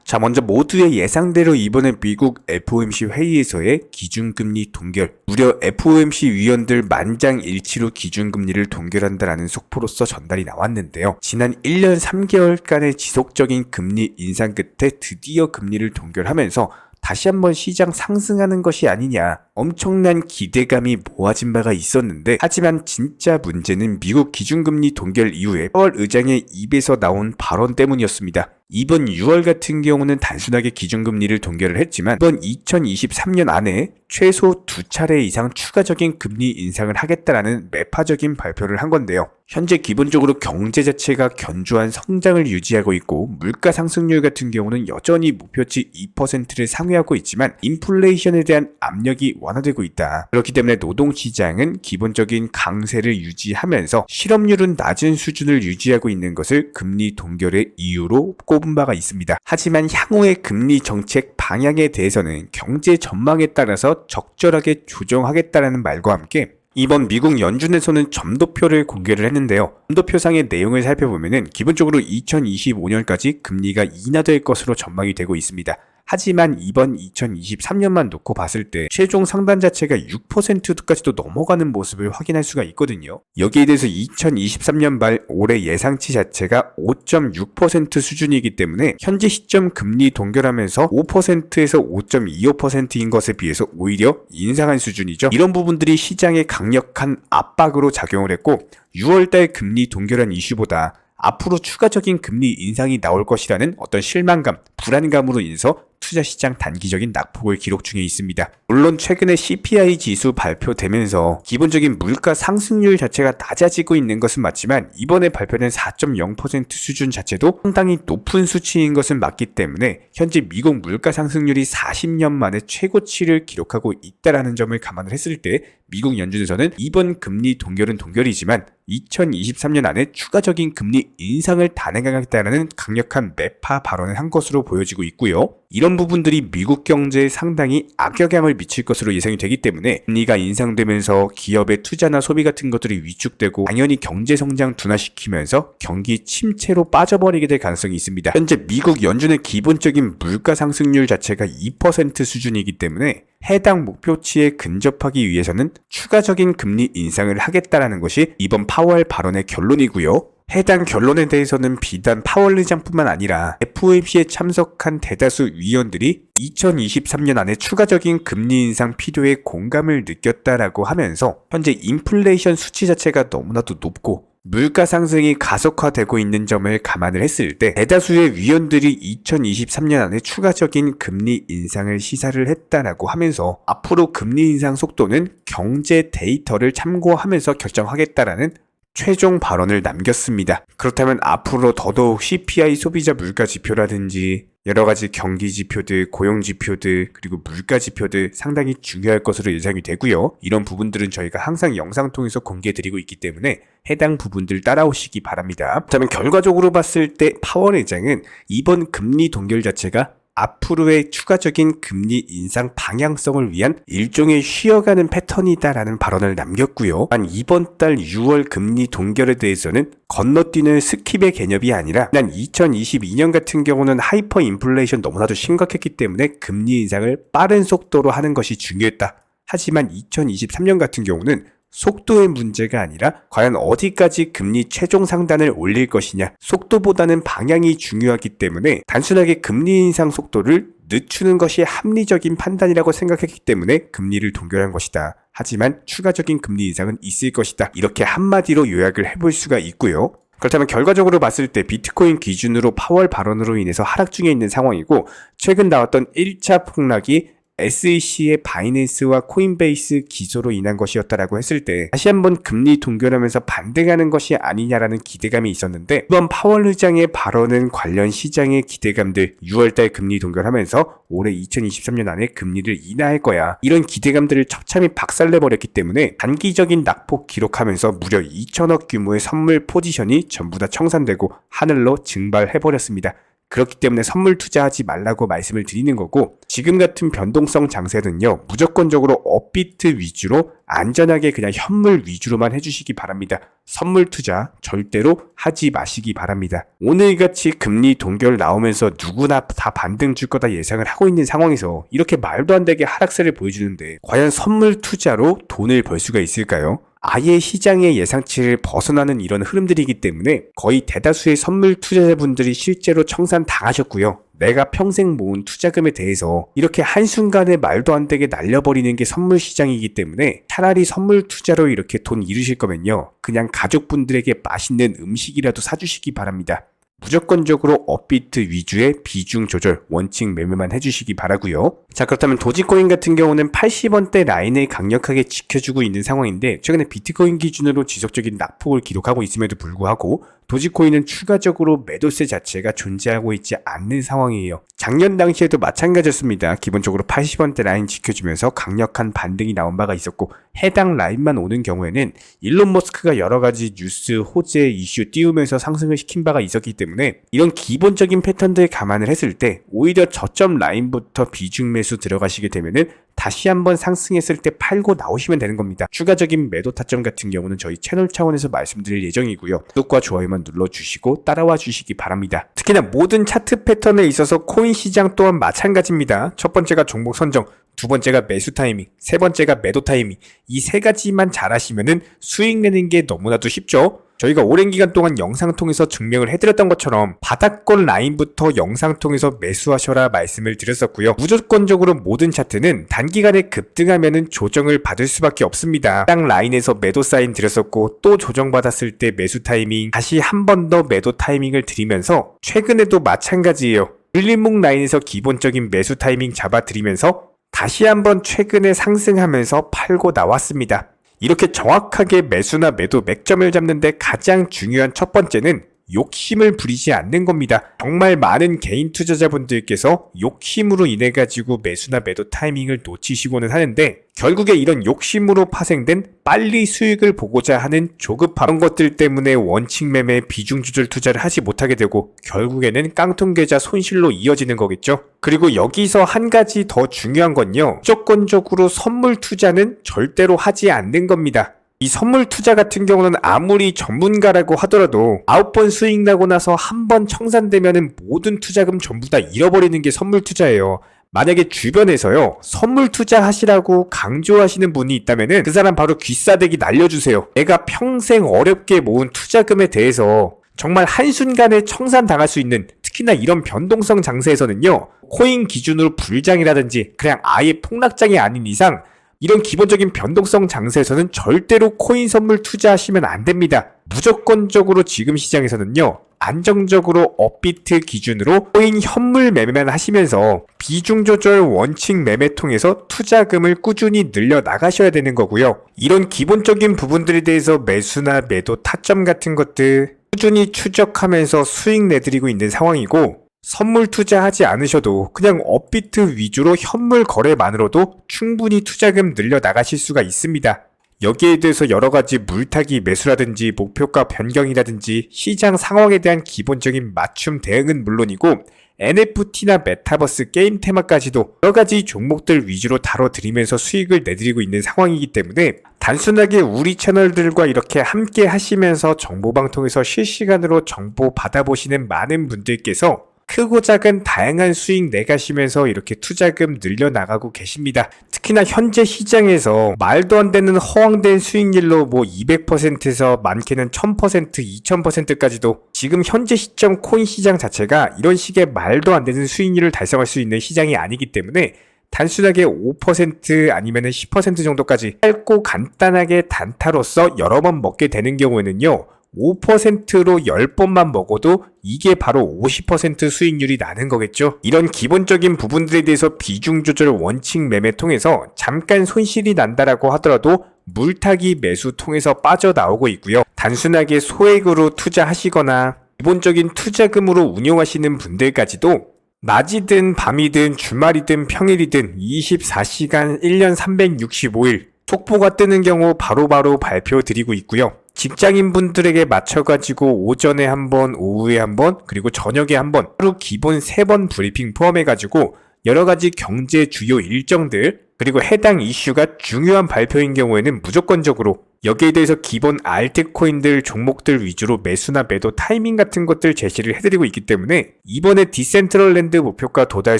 자, 먼저 모두의 예상대로 이번에 미국 FOMC 회의에서의 기준금리 동결, 무려 FOMC 위원들 만장일치로 기준금리를 동결한다라는 속보로서 전달이 나왔는데요. 지난 1년 3개월간의 지속적인 금리 인상 끝에 드디어 금리를 동결하면서 다시 한번 시장 상승하는 것이 아니냐, 엄청난 기대감이 모아진 바가 있었는데, 하지만 진짜 문제는 미국 기준금리 동결 이후에 파월 의장의 입에서 나온 발언 때문이었습니다. 이번 6월 같은 경우는 단순하게 기준금리를 동결을 했지만 이번 2023년 안에 최소 2차례 이상 추가적인 금리 인상을 하겠다라는 매파적인 발표를 한 건데요. 현재 기본적으로 경제 자체가 견조한 성장을 유지하고 있고 물가 상승률 같은 경우는 여전히 목표치 2%를 상회하고 있지만 인플레이션에 대한 압력이 완화되고 있다. 그렇기 때문에 노동시장은 기본적인 강세를 유지하면서 실업률은 낮은 수준을 유지하고 있는 것을 금리 동결의 이유로 꼽은 바가 있습니다. 하지만 향후의 금리 정책 방향에 대해서는 경제 전망에 따라서 적절하게 조정하겠다라는 말과 함께 이번 미국 연준에서는 점도표를 공개를 했는데요. 점도표상의 내용을 살펴보면은 기본적으로 2025년까지 금리가 인하될 것으로 전망이 되고 있습니다. 하지만 이번 2023년만 놓고 봤을 때 최종 상단 자체가 6%까지도 넘어가는 모습을 확인할 수가 있거든요. 여기에 대해서 2023년 말 올해 예상치 자체가 5.6% 수준이기 때문에 현재 시점 금리 동결하면서 5%에서 5.25%인 것에 비해서 오히려 인상한 수준이죠. 이런 부분들이 시장에 강력한 압박으로 작용을 했고 6월달 금리 동결한 이슈보다 앞으로 추가적인 금리 인상이 나올 것이라는 어떤 실망감, 불안감으로 인해서 투자시장 단기적인 낙폭을 기록 중에 있습니다. 물론 최근에 CPI 지수 발표되면서 기본적인 물가 상승률 자체가 낮아지고 있는 것은 맞지만 이번에 발표된 4.0% 수준 자체도 상당히 높은 수치인 것은 맞기 때문에 현재 미국 물가 상승률이 40년 만에 최고치를 기록하고 있다는 점을 감안을 했을 때 미국 연준에서는 이번 금리 동결은 동결이지만 2023년 안에 추가적인 금리 인상을 단행하겠다는 강력한 매파 발언을 한 것으로 보여지고 있고요. 이런 부분들이 미국 경제에 상당히 악영향을 미칠 것으로 예상이 되기 때문에 금리가 인상되면서 기업의 투자나 소비 같은 것들이 위축되고 당연히 경제 성장 둔화시키면서 경기 침체로 빠져버리게 될 가능성이 있습니다. 현재 미국 연준의 기본적인 물가 상승률 자체가 2% 수준이기 때문에 해당 목표치에 근접하기 위해서는 추가적인 금리 인상을 하겠다라는 것이 이번 파월 발언의 결론이고요. 해당 결론에 대해서는 비단 파월 의장뿐만 아니라 FOMC에 참석한 대다수 위원들이 2023년 안에 추가적인 금리 인상 필요에 공감을 느꼈다라고 하면서 현재 인플레이션 수치 자체가 너무나도 높고 물가 상승이 가속화되고 있는 점을 감안을 했을 때 대다수의 위원들이 2023년 안에 추가적인 금리 인상을 시사를 했다라고 하면서 앞으로 금리 인상 속도는 경제 데이터를 참고하면서 결정하겠다라는 최종 발언을 남겼습니다. 그렇다면 앞으로 더더욱 CPI 소비자 물가 지표라든지 여러가지 경기 지표들, 고용 지표들, 그리고 물가 지표들 상당히 중요할 것으로 예상이 되고요. 이런 부분들은 저희가 항상 영상 통해서 공개해드리고 있기 때문에 해당 부분들 따라오시기 바랍니다. 그렇다면 결과적으로 봤을 때 파월 의장은 이번 금리 동결 자체가 앞으로의 추가적인 금리 인상 방향성을 위한 일종의 쉬어가는 패턴이다라는 발언을 남겼고요. 한 이번 달 6월 금리 동결에 대해서는 건너뛰는 스킵의 개념이 아니라 난 2022년 같은 경우는 하이퍼 인플레이션 너무나도 심각했기 때문에 금리 인상을 빠른 속도로 하는 것이 중요했다. 하지만 2023년 같은 경우는 속도의 문제가 아니라 과연 어디까지 금리 최종 상단을 올릴 것이냐, 속도보다는 방향이 중요하기 때문에 단순하게 금리 인상 속도를 늦추는 것이 합리적인 판단이라고 생각했기 때문에 금리를 동결한 것이다. 하지만 추가적인 금리 인상은 있을 것이다. 이렇게 한마디로 요약을 해볼 수가 있고요. 그렇다면 결과적으로 봤을 때 비트코인 기준으로 파월 발언으로 인해서 하락 중에 있는 상황이고 최근 나왔던 1차 폭락이 SEC의 바이낸스와 코인베이스 기소로 인한 것이었다라고 했을 때 다시 한번 금리 동결하면서 반등하는 것이 아니냐라는 기대감이 있었는데 이번 파월 의장의 발언은 관련 시장의 기대감들 6월달 금리 동결하면서 올해 2023년 안에 금리를 인하할 거야 이런 기대감들을 처참히 박살내버렸기 때문에 단기적인 낙폭 기록하면서 무려 2천억 규모의 선물 포지션이 전부 다 청산되고 하늘로 증발해버렸습니다. 그렇기 때문에 선물 투자하지 말라고 말씀을 드리는 거고 지금 같은 변동성 장세는요 무조건적으로 업비트 위주로 안전하게 그냥 현물 위주로만 해주시기 바랍니다. 선물 투자 절대로 하지 마시기 바랍니다. 오늘같이 금리 동결 나오면서 누구나 다 반등 줄 거다 예상을 하고 있는 상황에서 이렇게 말도 안 되게 하락세를 보여주는데 과연 선물 투자로 돈을 벌 수가 있을까요? 아예 시장의 예상치를 벗어나는 이런 흐름들이기 때문에 거의 대다수의 선물 투자자분들이 실제로 청산 당하셨고요. 내가 평생 모은 투자금에 대해서 이렇게 한순간에 말도 안 되게 날려버리는 게 선물 시장이기 때문에 차라리 선물 투자로 이렇게 돈 잃으실 거면요. 그냥 가족분들에게 맛있는 음식이라도 사주시기 바랍니다. 무조건적으로 업비트 위주의 비중 조절, 원칙 매매만 해주시기 바라고요. 자, 그렇다면 도지코인 같은 경우는 80원대 라인을 강력하게 지켜주고 있는 상황인데 최근에 비트코인 기준으로 지속적인 낙폭을 기록하고 있음에도 불구하고 도지코인은 추가적으로 매도세 자체가 존재하고 있지 않는 상황이에요. 작년 당시에도 마찬가지였습니다. 기본적으로 80원대 라인 지켜주면서 강력한 반등이 나온 바가 있었고 해당 라인만 오는 경우에는 일론 머스크가 여러가지 뉴스, 호재, 이슈 띄우면서 상승을 시킨 바가 있었기 때문에 이런 기본적인 패턴들 감안을 했을 때 오히려 저점 라인부터 비중 매수 들어가시게 되면은 다시 한번 상승했을 때 팔고 나오시면 되는 겁니다. 추가적인 매도 타점 같은 경우는 저희 채널 차원에서 말씀드릴 예정이고요. 구독과 좋아요만 눌러주시고 따라와 주시기 바랍니다. 특히나 모든 차트 패턴에 있어서 코인 시장 또한 마찬가지입니다. 첫 번째가 종목 선정, 두 번째가 매수 타이밍, 세 번째가 매도 타이밍. 이 세 가지만 잘하시면은 수익 내는 게 너무나도 쉽죠. 저희가 오랜 기간 동안 영상 통해서 증명을 해드렸던 것처럼 바닥권 라인부터 영상 통해서 매수하셔라 말씀을 드렸었고요. 무조건적으로 모든 차트는 단기간에 급등하면은 조정을 받을 수밖에 없습니다. 딱 라인에서 매도 사인 드렸었고 또 조정받았을 때 매수 타이밍, 다시 한 번 더 매도 타이밍을 드리면서 최근에도 마찬가지예요. 일림목 라인에서 기본적인 매수 타이밍 잡아드리면서 다시 한번 최근에 상승하면서 팔고 나왔습니다. 이렇게 정확하게 매수나 매도 맥점을 잡는데 가장 중요한 첫 번째는 욕심을 부리지 않는 겁니다. 정말 많은 개인 투자자분들께서 욕심으로 인해 가지고 매수나 매도 타이밍을 놓치시고는 하는데 결국에 이런 욕심으로 파생된 빨리 수익을 보고자 하는 조급함, 그런 것들 때문에 원칙 매매 비중 조절 투자를 하지 못하게 되고 결국에는 깡통 계좌 손실로 이어지는 거겠죠. 그리고 여기서 한 가지 더 중요한 건요. 무조건적으로 선물 투자는 절대로 하지 않는 겁니다. 이 선물 투자 같은 경우는 아무리 전문가라고 하더라도 9번 수익 나고 나서 한 번 청산되면은 모든 투자금 전부 다 잃어버리는 게 선물 투자예요. 만약에 주변에서요 선물 투자하시라고 강조하시는 분이 있다면은 그 사람 바로 귀싸대기 날려주세요. 내가 평생 어렵게 모은 투자금에 대해서 정말 한순간에 청산당할 수 있는, 특히나 이런 변동성 장세에서는요 코인 기준으로 불장이라든지 그냥 아예 폭락장이 아닌 이상 이런 기본적인 변동성 장세에서는 절대로 코인 선물 투자하시면 안 됩니다. 무조건적으로 지금 시장에서는요 안정적으로 업비트 기준으로 코인 현물 매매만 하시면서 비중 조절 원칙 매매 통해서 투자금을 꾸준히 늘려 나가셔야 되는 거고요. 이런 기본적인 부분들에 대해서 매수나 매도 타점 같은 것들 꾸준히 추적하면서 수익 내드리고 있는 상황이고, 선물 투자하지 않으셔도 그냥 업비트 위주로 현물 거래만으로도 충분히 투자금 늘려 나가실 수가 있습니다. 여기에 대해서 여러가지 물타기 매수라든지 목표가 변경이라든지 시장 상황에 대한 기본적인 맞춤 대응은 물론이고 NFT나 메타버스 게임 테마까지도 여러가지 종목들 위주로 다뤄드리면서 수익을 내드리고 있는 상황이기 때문에 단순하게 우리 채널들과 이렇게 함께 하시면서 정보방통에서 실시간으로 정보 받아보시는 많은 분들께서 크고 작은 다양한 수익 내가시면서 이렇게 투자금 늘려나가고 계십니다. 특히나 현재 시장에서 말도 안 되는 허황된 수익률로 200%에서 많게는 1000%, 2000%까지도 지금 현재 시점 코인 시장 자체가 이런 식의 말도 안 되는 수익률을 달성할 수 있는 시장이 아니기 때문에 단순하게 5% 아니면 10% 정도까지 짧고 간단하게 단타로서 여러 번 먹게 되는 경우에는요 5%로 10번만 먹어도 이게 바로 50% 수익률이 나는 거겠죠. 이런 기본적인 부분들에 대해서 비중 조절 원칙 매매 통해서 잠깐 손실이 난다라고 하더라도 물타기 매수 통해서 빠져나오고 있고요. 단순하게 소액으로 투자하시거나 기본적인 투자금으로 운용하시는 분들까지도 낮이든 밤이든 주말이든 평일이든 24시간 1년 365일 속보가 뜨는 경우 바로바로 발표 드리고 있고요. 직장인 분들에게 맞춰가지고 오전에 한 번, 오후에 한 번, 그리고 저녁에 한 번, 하루 기본 3번 브리핑 포함해가지고 여러가지 경제 주요 일정들 그리고 해당 이슈가 중요한 발표인 경우에는 무조건적으로 여기에 대해서 기본 알트코인들 종목들 위주로 매수나 매도 타이밍 같은 것들 제시를 해드리고 있기 때문에 이번에 디센트럴랜드 목표가 도달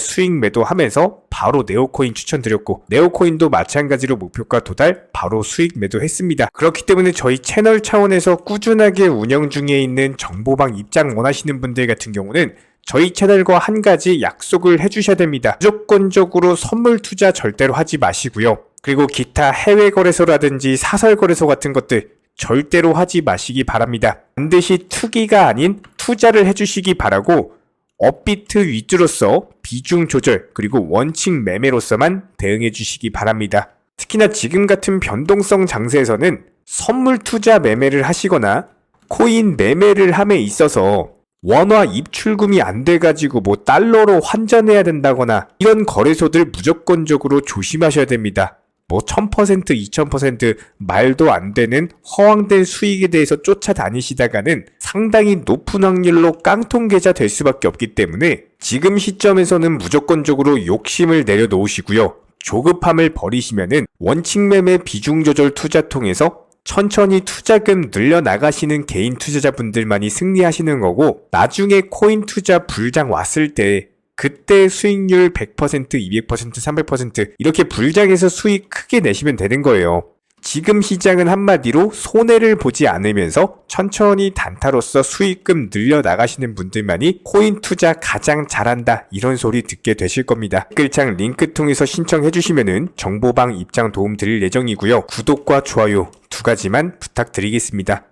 수익 매도하면서 바로 네오코인 추천드렸고 네오코인도 마찬가지로 목표가 도달 바로 수익 매도했습니다. 그렇기 때문에 저희 채널 차원에서 꾸준하게 운영 중에 있는 정보방 입장 원하시는 분들 같은 경우는 저희 채널과 한 가지 약속을 해주셔야 됩니다. 무조건적으로 선물 투자 절대로 하지 마시고요. 그리고 기타 해외 거래소라든지 사설 거래소 같은 것들 절대로 하지 마시기 바랍니다. 반드시 투기가 아닌 투자를 해주시기 바라고 업비트 위주로서 비중 조절 그리고 원칙 매매로서만 대응해 주시기 바랍니다. 특히나 지금 같은 변동성 장세에서는 선물 투자 매매를 하시거나 코인 매매를 함에 있어서 원화 입출금이 안 돼가지고 뭐 달러로 환전해야 된다거나 이런 거래소들 무조건적으로 조심하셔야 됩니다. 뭐 1000%, 2000% 말도 안 되는 허황된 수익에 대해서 쫓아다니시다가는 상당히 높은 확률로 깡통 계좌 될 수밖에 없기 때문에 지금 시점에서는 무조건적으로 욕심을 내려놓으시고요. 조급함을 버리시면은 원칙 매매 비중 조절 투자 통해서 천천히 투자금 늘려나가시는 개인 투자자분들만이 승리하시는 거고 나중에 코인 투자 불장 왔을 때 그때 수익률 100%, 200%, 300% 이렇게 불장해서 수익 크게 내시면 되는 거예요. 지금 시장은 한마디로 손해를 보지 않으면서 천천히 단타로서 수익금 늘려나가시는 분들만이 코인 투자 가장 잘한다 이런 소리 듣게 되실 겁니다. 댓글창 링크 통해서 신청해 주시면은 정보방 입장 도움 드릴 예정이고요. 구독과 좋아요 두 가지만 부탁드리겠습니다.